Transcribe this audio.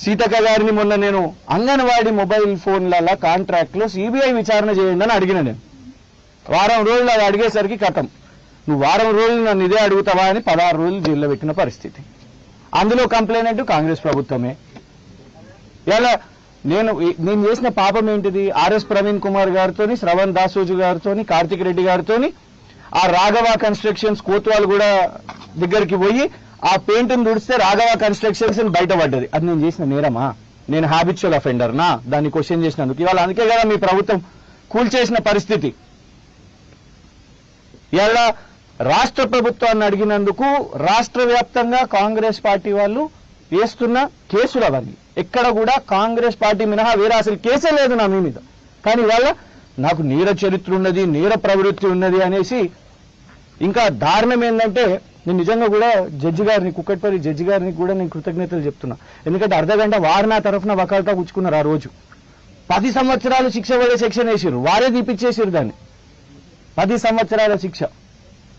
సీతక్క గారిని మొన్న నేను అంగన్వాడీ మొబైల్ ఫోన్ల కాంట్రాక్ట్లో సిబిఐ విచారణ చేయండి అని అడిగిన. నేను వారం రోజులు అది అడిగేసరికి కథం, నువ్వు వారం రోజులు నన్ను ఇదే అడుగుతావా అని 16 రోజులు జైల్లో పెట్టిన పరిస్థితి. అందులో కంప్లైంట్ కాంగ్రెస్ ప్రభుత్వమే. ఇలా నేను చేసిన పాపం ఏంటిది? ఆర్ఎస్ ప్రవీణ్ కుమార్ గారితో, శ్రవణ్ దాసోజు గారితో, కార్తిక్ రెడ్డి గారితో ఆ రాఘవ కన్స్ట్రక్షన్స్ కోత్వాల్ కూడా దగ్గరికి పోయి ఆ పెయింట్ని తుడిస్తే రాఘవ కన్స్ట్రక్షన్స్ బయటపడ్డది. అది నేను చేసిన నేరమా? నేను హ్యాబిచువల్ అఫెండర్నా? దాన్ని క్వశ్చన్ చేసినందుకు ఇవాళ అందుకే కదా మీ ప్రభుత్వం కూల్చేసిన పరిస్థితి. ఇలా రాష్ట్ర ప్రభుత్వాన్ని అడిగినందుకు రాష్ట్ర వ్యాప్తంగా కాంగ్రెస్ పార్టీ వాళ్ళు వేస్తున్న కేసులు అవన్నీ ఎక్కడ కూడా కాంగ్రెస్ పార్టీ మినహా వేరే అసలు కేసే లేదు నా మీద. కానీ ఇవాళ నాకు నేర చరిత్ర ఉన్నది, నేర ప్రవృత్తి ఉన్నది అనేసి. ఇంకా దారుణం ఏంటంటే నేను నిజంగా కూడా జడ్జి గారిని, కుక్కట్పల్లి జడ్జి గారిని కూడా నేను కృతజ్ఞతలు చెప్తున్నా. ఎందుకంటే అర్ధగంట వారు నా తరఫున వకాల్తా కూర్చుకున్నారు. ఆ రోజు 10 సంవత్సరాలు శిక్ష పడే సెక్షన్ వేసారు, వారే తీపిచ్చేసారు దాన్ని. 10 సంవత్సరాల శిక్ష.